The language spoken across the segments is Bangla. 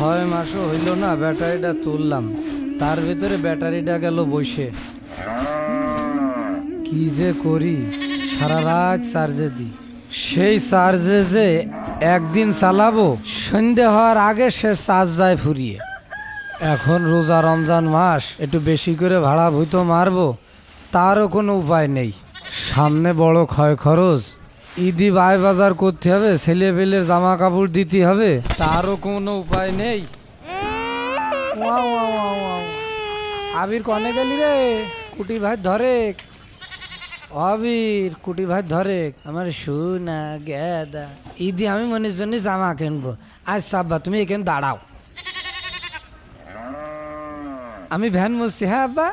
6 মাসও হইল না ব্যাটারিটা তুললাম, তার ভিতরে ব্যাটারিটা গেল বসে। কি যে করি, সারা রাত চার্জে দিই। সেই চার্জে যে একদিন চালাবো, সন্ধে হওয়ার আগে সে চার্জ যায় ফুরিয়ে। এখন রোজা রমজান মাস, একটু বেশি করে ভাড়া ভুতো মারবো, তারও কোনো উপায় নেই। সামনে বড় ক্ষয় খরচ, ঈদি বাই বাজার করতে হবে, ছেলে পেলের জামা কাপড় দিতে হবে, তারও কোনো উপায় নেই। Wow wow wow wow. Abir কনে গেলি রে? কুটি ভাই ধরে। আবির কুটি ভাই ধরে আমার সোনা গেদা। ঈদি আমি মনের জন্য জামা কিনবো। আচ্ছা আব্বা তুমি এখানে দাঁড়াও, আমি ভ্যান মুছছি। হ্যাঁ আব্বা।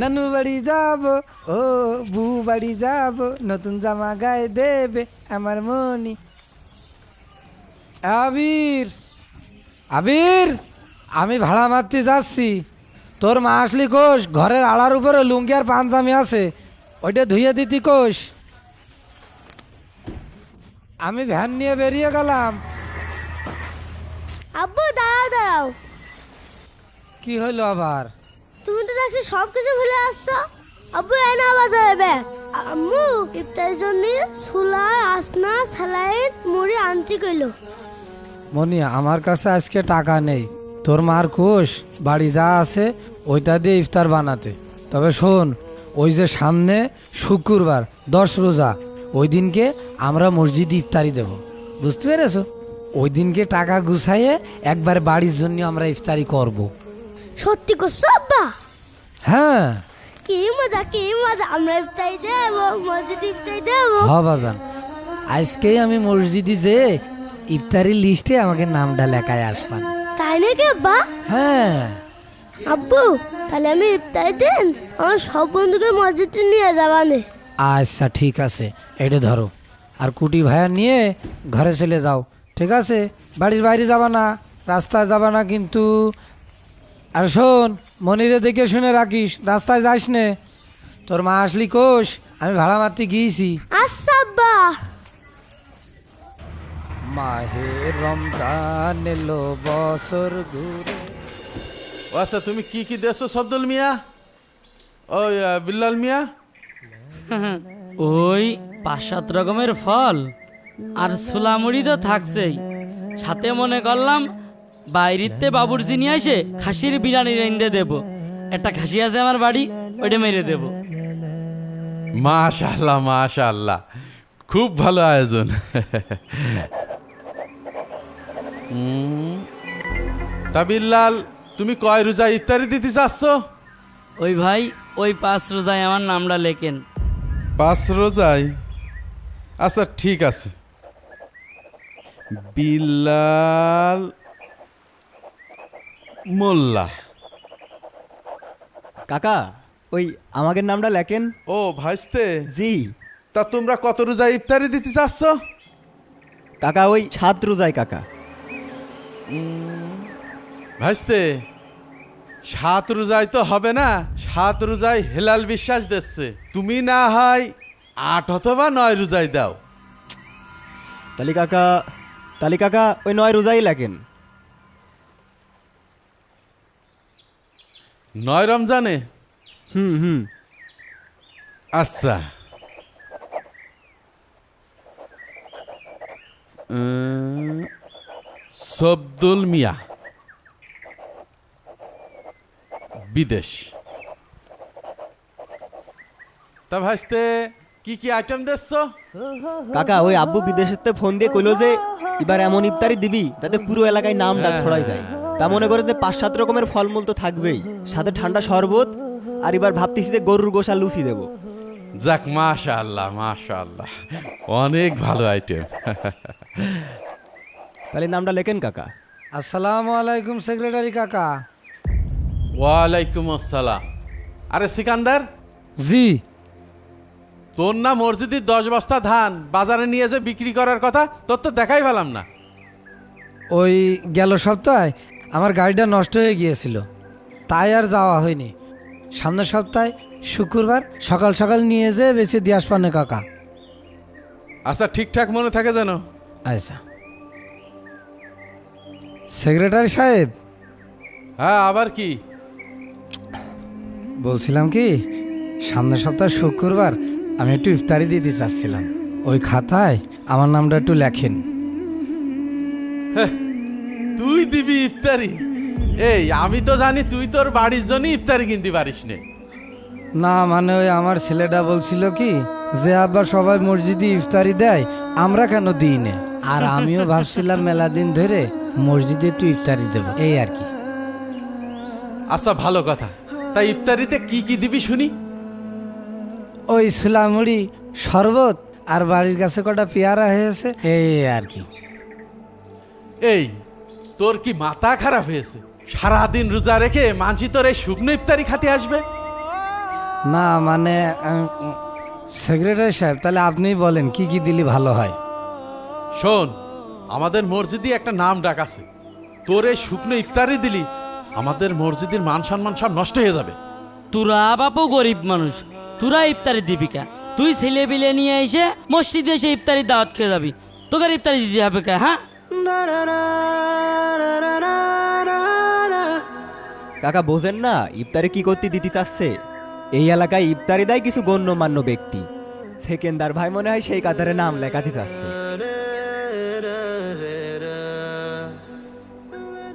নানু বাড়ি যাব, ও বু বাড়ি যাব, নতুন জামা গায়ে দেবে আমার মনি। আবির আবির, আমি ভাড়া মারতে যাচ্ছি। তোর মা আসলি কোষ, ঘরের আড়ার উপরে লুঙ্গি আর পাঞ্জামি আছে, ওইটা ধুয়ে দিতি কোষ। আমি ভ্যান নিয়ে বেরিয়ে গেলাম। আব্বু দাঁড়াও দাঁড়াও, কি হইলো আবার? তুমি তো দেখছি সব কিছু ভুলে আসছো। আব্বু এনে বাজারে ব্যাগ। আম্মু ইফতারের জন্য সুলা, আসনা, সালাইন, মুড়ি আনতে কইলো। মনি, আমার কাছে আজকে টাকা নেই। তোর মার কোষ বাড়ি যা আছে ওইটা দিয়ে ইফতার বানাতে। তবে শোন, ওই যে সামনে শুক্রবার 10 রোজা, ওই দিনকে আমরা মসজিদে ইফতারি দেব, বুঝতে পেরেছো? ওই দিনকে টাকা গুছাইয়ে একবার বাড়ির জন্য আমরা ইফতারি করব। সত্যি করছো আব্বা? হ্যাঁ। কি মজা কি মজা, আমরা ইফতারি দেবো, মসজিদে ইফতারি দেবো। বাজান, আজকেই আমি মসজিদে যে ইফতারি লিস্টে আমাকে নামটা লেখায় আসবান। তাই নাকি আব্বা? হ্যাঁ। আব্বু তাহলে আমি ইফতারি দিন আমার সব বন্ধুকে মসজিদে নিয়ে যাবানে। আচ্ছা ঠিক আছে, এটা ধরো, আর কুটি ভাইয়া নিয়ে ঘরে চলে যাও, ঠিক আছে? বাড়ির বাইরে যাবা না, রাস্তায় যাবা না কিন্তু। আর শোন, মনিরে দেখে শুনে রাখিস, রাস্তায় যাস নে। তোর মা আসলি কোষ, আমি ভাড়া মারতে গিয়েছি। আচ্ছা আব্বা। মাহে রমজান এলো বছর ঘুরে। ও আচ্ছা, তুমি কি কি দেছো শব্দুল মিয়া? ওই বিল্লাল মিয়া? ওই 5-7 রকমের ফল আর সুলামুড়ি তো থাকছেই, সাথে মনে করলাম বাইরিতে বাবুর্চি নিয়ে এসে খাসির বিরিয়ানি রেঁধে দেবো। একটা খাসি আছে আমার বাড়ি, ওইটা মেরে দেবো। মাশাআল্লাহ মাশাআল্লাহ, খুব ভালো আয়োজন। তা বিল্লাল, তুমি কয় রোজা ইফতারি দিতে চাচ্ছ? ওই ভাই, ওই 5 রোজায় আমার নামটা লেখেন। 5 রোজায়? আচ্ছা ঠিক আছে। বিল্লাল মোল্লা। কাকা, ওই আমাদের নামটা লেখেন। ও ভাইস্তে, জি তা তোমরা কত রোজা ইফতারি দিতে চাচ্ছ? কাকা, ওই 7 রোজায় কাকা। ভাইস্তে, 7 রোজায় তো হবে না, 7 রোজায় হেলাল বিশ্বাস দিচ্ছে। তুমি না হয় 8 অথবা 9 রোজায় দাও। তালি কাকা ওই 9 রোজাই লেখেন। 9 রমজানে? হুম। আচ্ছা। শব্দুল মিয়া, বিদেশ। তা ভাইস্তে, কি কি আইটেম দিচ্ছ? কাকা, ওই আব্বু বিদেশেতে ফোন দিয়ে কইলো যে এবার এমন ইফতারি দিবি যাতে পুরো এলাকায় নাম ডাক ছড়াই যায়। তা মনে করে যে 5-7 রকমের ফলমূল তো থাকবেই, সাথে ঠান্ডা শরবত, আর এবার ভাবতেছি যে গরুর গোশা লুচি দেবো। যাক, মাশাআল্লাহ মাশাআল্লাহ, অনেক ভালো আইটেম। তাহলে নামটা লেখেন কাকা। আসসালামু আলাইকুম সেক্রেটারি কাকা। ওয়ালাইকুম আসসালাম। আরে সিকান্দার, জি। তোর না মসজিদে 10 বস্তা ধান বাজারে নিয়ে যে বিক্রি করার কথা, তোর তো দেখাই পেলাম না। ওই গেল সপ্তাহে আমার গাড়িটা নষ্ট হয়ে গিয়েছিল, তাই আর যাওয়া হয়নি। সামনের সপ্তাহে শুক্রবার সকাল সকাল নিয়ে যেয়ে বেশি দিয়ে আসবানে কাকা। আচ্ছা ঠিকঠাক মনে থাকে যেন। আচ্ছা। সেক্রেটারি সাহেব, হ্যাঁ আবার কি? বলছিলাম কি, সামনের সপ্তাহ শুক্রবার আমি একটু ইফতারি দিতে চাচ্ছিলাম। ওই খাতায় আমার নামটা একটু লেখেন। তুই দিবি ইফতারি? এই আমি তো জানি তুই তোর বাড়ির জন্য ইফতারি কিনতে পারিস নে। না মানে ওই আমার ছেলেটা বলছিল কি যে আব্বা সবাই মসজিদে ইফতারি দেয়, আমরা কেন দিই না। আর আমিও ভাবছিলাম মেলা দিন ধরে মসজিদে একটু ইফতারি দেব, এই আর কি। আচ্ছা ভালো কথা, তাই ইফতারিতে কি কি দিবি শুনি? ওই সুলামুড়ি, শরবত আর বাড়ির কাছে কটা পেয়ারা হয়েছে, এই আর কি। এই তোর কি মাথা খারাপ হয়েছে? সারাদিন রোজা রেখে মানছি তোর এই শুকনো ইফতারি খাতে আসবে? না মানে সেক্রেটারি সাহেব, তাহলে আপনিই বলেন কি কি দিলে ভালো হয়। শোন, আমাদের মসজিদে একটা নাম ডাক আছে, তোর এই শুকনো ইফতারি দিলি আমাদের মসজিদের মান সম্মান সব নষ্ট হয়ে যাবে। তোরা বাপু গরিব মানুষ, তোরা ইফতারি দিবি কা? তুই ছেলে বিলে নিয়ে এসে মসজিদে এসে ইফতারি দাওয়াত খেয়ে যাবি, তোকে ইফতারি দিতে হবে কা? হ্যাঁ কাকা বোঝেন না ইফতারি কি করতে দিতে চাচ্ছে? এই এলাকায় ইফতারি দেয় কিছু গণ্যমান্য ব্যক্তি। সেকেন্দার ভাই মনে হয় সেই কাতারে নাম লেখাতে চাচ্ছে।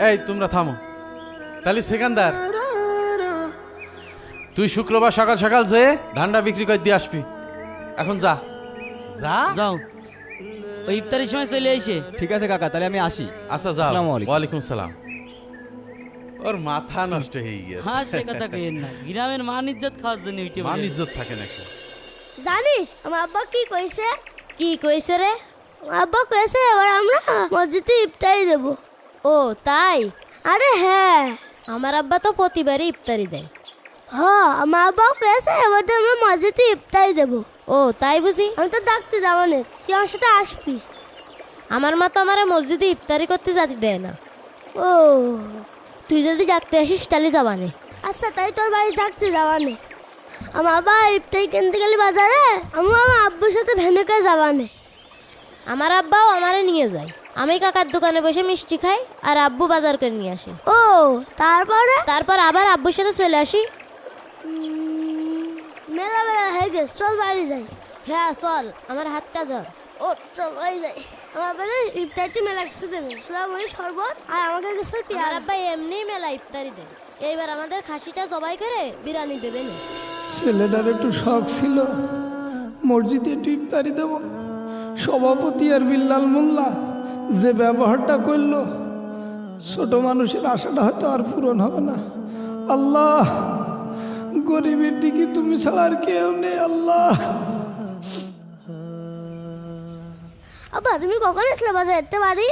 এই তোমরা থামো। তাহলে সেকেন্দার, তুই শুক্রবার সকাল সকাল যে ধান্ডা বিক্রি করে দিয়ে আসবি। এখন যা যা। যাও, ওই ইফতারির সময় চলে এসে। ঠিক আছে কাকা, তাহলে আমি আসি। আচ্ছা যাও। আসসালামু আলাইকুম। ওয়ালাইকুম সালাম। ওর মাথা নষ্ট হয়ে গেছে। হ্যাঁ সে কথা কইেন না, গ্রামের মান ইজ্জত খাওয়ার জন্য উঠে মান পড়ে। ইজ্জত থাকে নাকি? জানিস আমার আব্বা কি কইছে? কি কইছে রে? আমার আব্বা কইছে এবার আমরা মসজিদে ইফতারি দেব। ও তাই? আরে হ্যাঁ, আমার আব্বা তো প্রতিবারই ইফতারি দেয়। হ্যাঁ আমার আব্বাও কইছে এবার তো আমরা মসজিদে ইফতারি দেব। ও তাই বুঝি? আমি তো ডাকতে যাবো না, তুই আমার সাথে আসবি। আমার মা তো আমার মসজিদে ইফতারি করতে যেতে দেয় না। ও তুই যদি ডাকতে আসিস তাহলে যাবানে। আচ্ছা, তাই তোর বাড়ি ডাকতে যাওয়া নেই। আমার আব্বা ইফতারি কিনতে গেলে বাজারে, আমি আমার আব্বুর সাথে ভ্যানে করে যাওয়া নেই। আমার আব্বাও আমারে নিয়ে যায়। আমি কাকার দোকানে বসে মিষ্টি খাই আর আব্বু বাজার করে নিয়ে আসে। ও তারপরে তারপর আবার আব্বুর সাথে চলে আসি। মেলা মেলা হয়ে গেছে, চল বাড়ি যাই। হ্যাঁ চল, আমার হাতটা ধর। ও চল বাড়ি যাই। আমার বাড়ি ইফতারটি মেলা কিছু দেবে, সুলামুড়ি, শরবত আর আমাকে কিছু আমার পেয়ারা। আব্বা এমনি মেলা ইফতারি দেয়। এইবার আমাদের খাসিটা জবাই করে বিরিয়ানি দেবে না। ছেলেটার একটু শখ ছিল মসজিদে একটু ইফতারি দেব। সভাপতি আর বিল্লাল মোল্লা যে ব্যবহারটা করলো, ছোট মানুষের আশাটা হয়তো আর পূরণ হবে না। আল্লাহ, গরিবের দিকে তুমি ছাড়া আর কেউ নেই। আল্লাহ, আব্বা তুমি কখন আসলে বাজার যেতে পারি?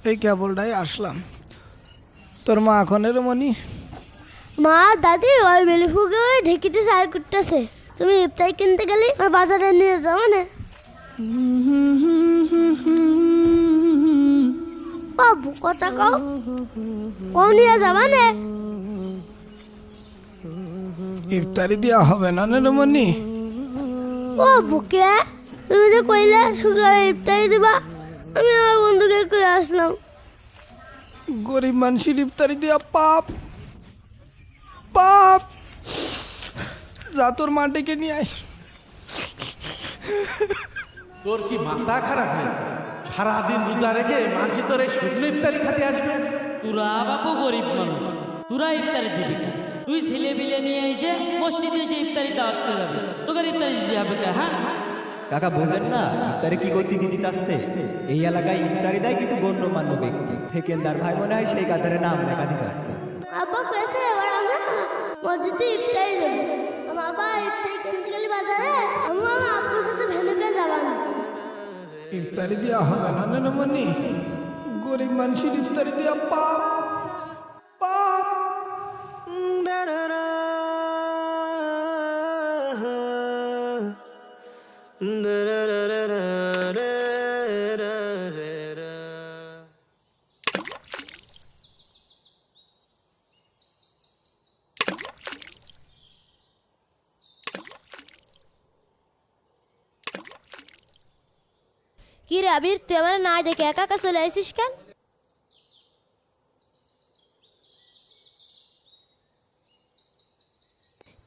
এই কেবলটাই আসলাম। তোর মা এখন এর মনি? মা দাদি ওই বেলি ফুকে ওই ঢেকিতে সার করতেছে। তুমি ইফতারি কিনতে গেলে আর বাজারে নিয়ে যাও না। বাবু কথা কও, কও নিয়ে যাবা না? ইফতারি দেওয়া হবে না রে মনি? ও বুকে, তুমি যে কইলে শুক্রবার ইফতারি দিবা, আমি আমার বন্ধুকে করে আসলাম। গরিব মানুষের ইফতারি দেওয়া পাপ, পাপ। যা তোর মা ডেকে নিয়ে আয়। তোর কি মাথা খারাপ হয়েছে? সারাদিন রোজা রেখে মানছি তোর এই শুকনো ইফতারি খাতে আসবে? তোরা বাপু গরিব মানুষ, তোরা ইফতারি দিবি কা? তুই ছেলে বিলে নিয়ে এসে মসজিদে এসে ইফতারি দাওয়াত খেয়ে যাবি, তোকে ইফতারি দিতে হবে কা? হ্যাঁ কাকা বোঝেন না ইফতারি কি করতে দিতে চাচ্ছে? এই এলাকায় ইফতারি দেয় কিছু গণ্যমান্য ব্যক্তি। সেকেন্দার ভাই মনে হয় সেই কাতারে নাম লেখাতে চাচ্ছে। আব্বা কইছে এবার আমরা মসজিদে ইফতারি দেব। আমার আব্বা ইফতারি কিনতে গেলে বাজারে, আমি আমার আব্বুর সাথে ভ্যানে করে যাবা না। ইফতারি দেওয়া হবে না রে মনি? গরিব মানুষের ইফতারি দেওয়া পাপ, পাপ। কি রে আবির, তুই আমার না দেখে একা একা চলে আসিস কেন? আব্বা আমি তো মসজিদে ইফতারি দেব। আমি আমার বন্ধুকে করে আসলাম। গরিব মানুষের ইফতারি দেয়, তুই ছেলে বিলে নিয়ে এসে মসজিদে এসে ইফতারি দাওয়াত খেয়ে যাবি, তোকে ইফতারি দিতে হবে কা?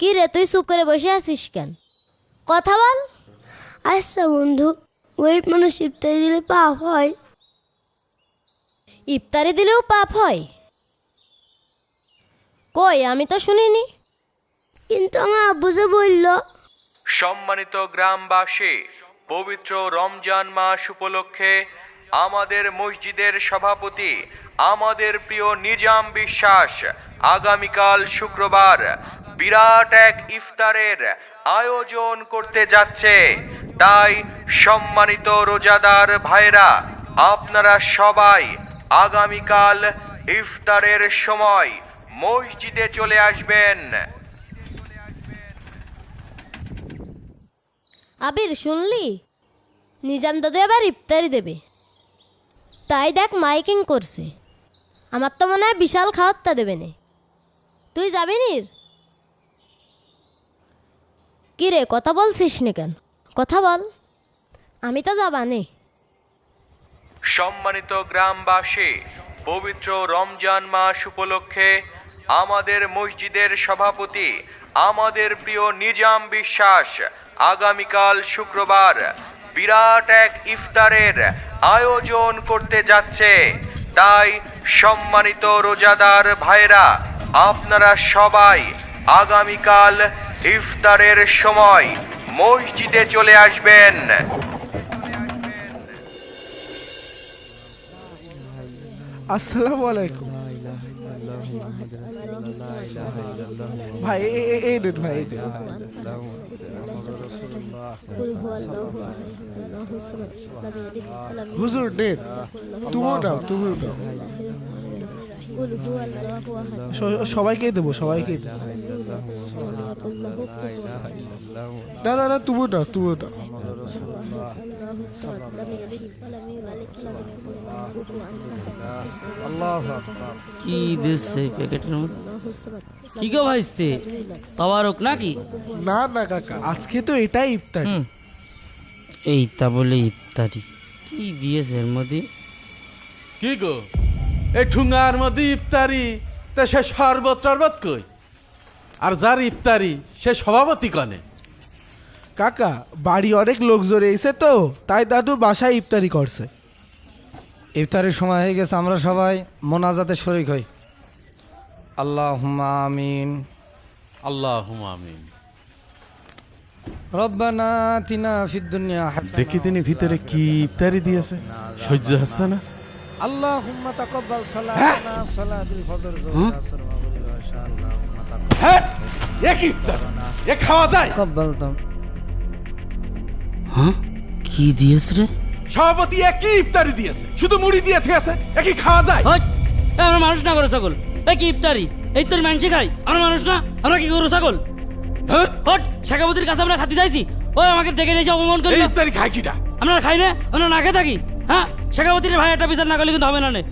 কি রে তুই চুপ করে বসে আছিস কেন? কথা বল। আচ্ছা বন্ধু, গরিব মানুষ ইফতারি দিলে পাপ হয়? ইফতারি দিলেও পাপ হয়? কই, আমি তো শুনিনি। কিন্তু আমার আব্বু যে বলল। সম্মানিত গ্রামবাসী, পবিত্র রমজান মাস উপলক্ষে আমাদের মসজিদের সভাপতি আমাদের প্রিয় নিজাম বিশ্বাস আগামীকাল শুক্রবার বিরাট এক ইফতারের আয়োজন করতে যাচ্ছে। তাই সম্মানিত রোজাদার ভাইরা, আপনারা সবাই আগামীকাল ইফতারের সময় মসজিদে চলে আসবেন। আবির, শুনলি? নিজাম দাদু এবার ইফতারি দেবে, তাই দেখ মাইকিং করছে। আমার তো মনে হয় বিশাল খাওয়ারটা দেবে না। তুই যাবি নি? কি রে, কথা বলছিস না কেন? কথা বল। আমি তো যাবানে। সম্মানিত গ্রামবাসী, পবিত্র রমজান মাস উপলক্ষে আমাদের মসজিদের সভাপতি আমাদের প্রিয় নিজাম বিশ্বাস আগামীকাল শুক্রবার বিরাট এক ইফতারের আয়োজন করতে যাচ্ছে। তাই সম্মানিত রোজাদার ভাইরা, আপনারা সবাই আগামীকাল ইফতারের সময় মসজিদে চলে আসবেন। আসসালামু আলাইকুম ভাই, এই নেন ভাই, এই নেন। হুজুর নেন, তুমিও নাও, তুমিও নাও। সবাইকেই দেবো, সবাইকেই দেবো। না না না, তুমিও নাও, তুমিও নাও। কি দিচ্ছে প্যাকেটের মধ্যে? কি গো ভাইস্তে, তাবারক নাকি? না না কাকা, আজকে তো এটাই ইফতারি। এইটা বলে ইফতারি? কি দিয়েছে এর মধ্যে? কি গো, এই ঠুঙ্গার মধ্যে ইফতারি? তা সে শরবত টরবত কই? আর যার ইফতারি সে সভাপতি কনে? কাকা, বাড়ি অনেক লোকজন এসে তো, তাই দাদু বাসায় ইফতারি করছে। ইফতারের সময় হয়ে গেছে, আমরা সবাই মোনাজাতে শরীক হই। আল্লাহুম্মা আমিন। আল্লাহুম্মা আমিন। রব্বানা আতিনা ফিদ দুনিয়া হাসানাহ। দেখি তিনি ভিতরে কি ইফতারি দিয়েছে, সহ্য হচ্ছে না। আল্লাহুম্মা তাকাব্বাল সালাতানা সালাতুল ফজর যুহর আসর মাগরিব ইশা। আল্লাহুম্মা হ্যাঁ, এ কি ইফতার? এ খাওয়া যায়? তাকাব্বাল তাম। হ্যাঁ, কি দিয়েছে রে? সভাপতি এ কি ইফতারি দিয়েছে? শুধু মুড়ি দিয়ে থেকেছে, এ কি খাওয়া যায়? হট, আমরা মানুষ না করে ছাগল। এই কি ইফতারি? এই তোর মাংসে খাই, আমরা মানুষ না? আমরা কি গরু ছাগল? হট, হট, শেখাবতির কাছে আমরা খাতে যাইছি, ওই আমাকে ডেকে নিয়ে এসে অপমান এই করি। ইফতারি খাই কিটা? আমরা খাই না, আমরা না খেয়ে থাকি। হ্যাঁ, শেখাবতির ভাই একটা বিচার না করলে কিন্তু হবে না নে।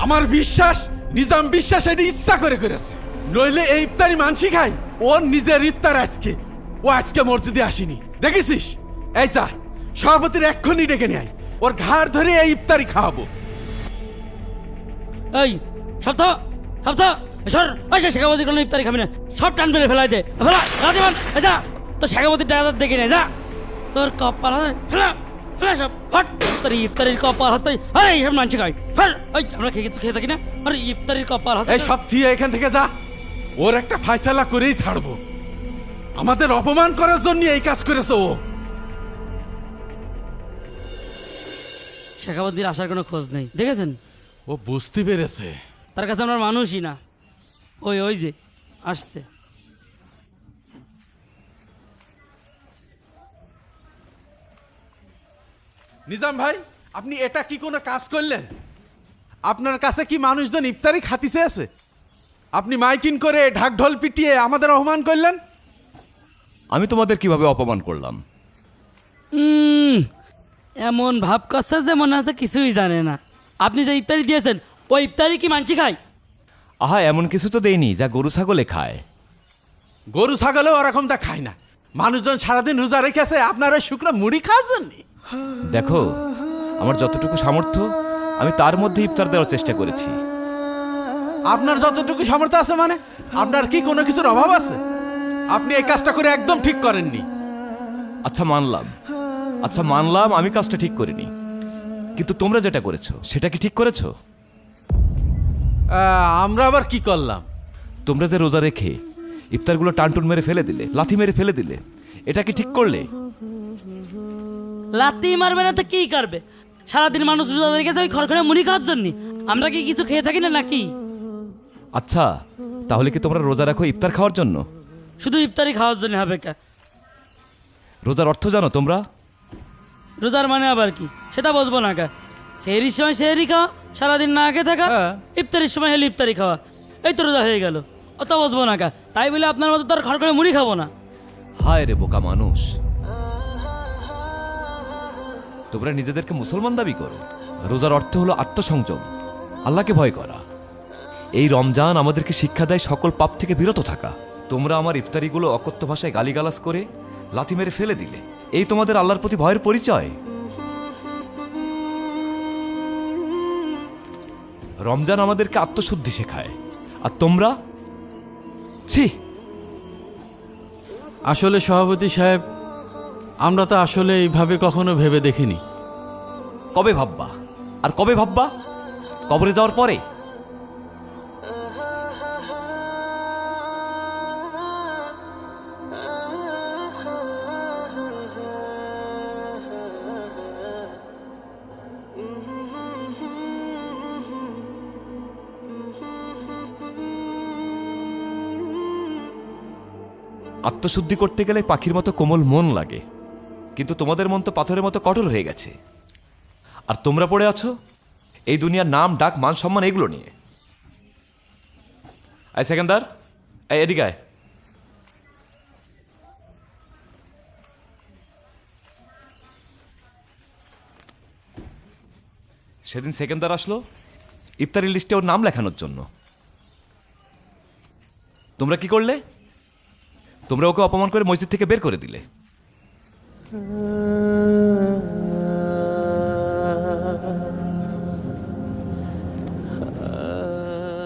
আমার বিশ্বাস নিজাম বিশ্বাস এটি ইচ্ছা করে করেছে, নইলে এই ইফতারি মানসি খাই। ওর নিজের ইফতার আজকে, ও আজকে মসজিদে আসেনি, দেখেছিস? এই চা, সভাপতির এক্ষুনি ডেকে নিয়ে আয়, ওর ঘাড় ধরে এই ইফতারি খাওয়াবো। এই সপ্তাহ সপ্তাহ সর, ওই শেখাবতির কোনো ইফতারি খাবি না, সব টান বেড়ে ফেলাই দে। ফেলা রাজমান, যা তো শেখাবতির টাকা দেখে নে, যা তোর কপাল হাতে ফেলা ফেলা সব। হট, তোর ইফতারির কপাল হাতে এই সব মানছি খাই। হট, ওই আমরা খেয়ে থাকি না, আর ইফতারির কপাল হাতে। এই সব দিয়ে এখান থেকে যা, ওর একটা ফায়সালা করেই ছাড়বো। আমাদের অপমান করার জন্য এই কাজ করেছে ও। শেখাবতির আসার কোনো খোঁজ নেই, দেখেছেন? ও বুঝতে পেরেছে তার কাছে আমরা মানুষই না। ওই ওই যে আসছে। নিজাম ভাই, আপনি এটা কি কোনো কাজ করলেন? আপনার কাছে কি মানুষজন ইফতারি খাতি চেয়েছে? আপনি মাইকিং করে ঢাক ঢোল পিটিয়ে আমাদের অপমান করলেন। আমি তোমাদের কিভাবে অপমান করলাম? এমন ভাব করছে যে মনে হচ্ছে কিছুই জানে না। আপনি যে ইফতারি দিয়েছেন, ওই ইফতারি কি মানছি খায়? আহা, এমন কিছু তো দেইনি যা গরু ছাগলে খায়। গরু ছাগলেও ওরকমটা খায় না। মানুষজন সারাদিন রোজা রেখেছে, আপনার ওই শুকনো মুড়ি খাওয়ার জন্য। দেখো, আমার যতটুকু সামর্থ্য আমি তার মধ্যে ইফতার দেওয়ার চেষ্টা করেছি। আপনার যতটুকু সামর্থ্য আছে মানে আপনার কি কোনো কিছুর অভাব আছে? আপনি এই কাজটা করে একদম ঠিক করেননি। আচ্ছা মানলাম আমি কাজটা ঠিক করিনি, কিন্তু তোমরা যেটা করেছো সেটা কি ঠিক করেছো? আমরা আবার কি করলাম? তোমরা যে রোজা রেখে ইফতারগুলো টানটুন মেরে ফেলে দিলে, লাথি মেরে ফেলে দিলে, এটা কি ঠিক করলে? লাত্তি মারবে না তো কি করবে? সারাদিন মানুষ রোজা রেখেছে ওই খড়খড়ে মুড়ি খাওয়ার জন্য। আমরা কি কিছু খেয়ে থাকি না নাকি? আচ্ছা, তাহলে কি তোমরা রোজা রাখো ইফতার খাওয়ার জন্য? শুধু ইফতারি খাওয়ার জন্য হবে কা? রোজার অর্থ জানো তোমরা? রোজার মানে আবার কি সেটা বুঝবো না কা? সেহরির সময় সেহরি খাওয়া, সারাদিন না খেয়ে থাকা, ইফতারির সময় হলে ইফতারি খাওয়া, এই তো রোজা হয়ে গেল। অত বুঝবো না কা? তাই বলে আপনার মতো তো আর খড়খড়ে মুড়ি খাবো না। হায় রে বোকা মানুষ, তোমরা নিজেদেরকে মুসলমান দাবি করো। রোজার অর্থ হলো আত্মসংযম, আল্লাহকে ভয় করা। এই রমজান আমাদেরকে শিক্ষা দেয় সকল পাপ থেকে বিরত থাকা। তোমরা আমার ইফতারিগুলো অকথ্য ভাষায় গালিগালাজ করে লাথি মেরে ফেলে দিলে, এই তোমাদের আল্লাহর প্রতি ভয়ের পরিচয়? রমজান আমাদেরকে আত্মশুদ্ধি শেখায়, আর তোমরা ছি। আসলে সভাপতি সাহেব, আমরা তো আসলে এইভাবে কখনো ভেবে দেখিনি। কবে ভাববা? আর কবে ভাববা? কবরে যাওয়ার পরে? আত্মশুদ্ধি করতে গেলে পাখির মতো কোমল মন লাগে, কিন্তু তোমাদের মন তো পাথরের মতো কঠোর হয়ে গেছে। আর তোমরা পড়ে আছো এই দুনিয়ার নাম ডাক মান সম্মান এগুলো নিয়ে। আয় সেকেন্দার, এদিকে আয়। সেদিন সেকেন্দার আসলো ইফতারি লিস্টে ওর নাম লেখানোর জন্য। তোমরা কি করলে? তোমরা ওকে অপমান করে মসজিদ থেকে বের করে দিলে।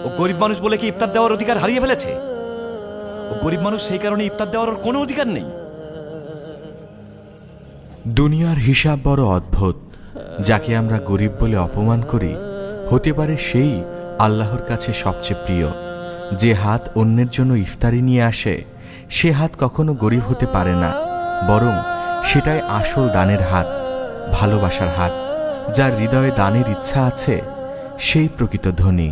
ও গরিব মানুষ বলে কি ইফতার দেওয়ার অধিকার হারিয়ে ফেলেছে? ও গরিব মানুষ, সেই কারণে ইফতার দেওয়ার ওর কোনো অধিকার নেই। দুনিয়ার হিসাব বড় অদ্ভুত। যাকে আমরা গরিব বলে অপমান করি, হতে পারে সেই আল্লাহর কাছে সবচেয়ে প্রিয়। যে হাত অন্যের জন্য ইফতারি নিয়ে আসে, সে হাত কখনো গরিব হতে পারে না, বরং সেটাই আসল দানের হাত, ভালোবাসার হাত। যার হৃদয়ে দানের ইচ্ছা আছে, সেই প্রকৃত ধনী।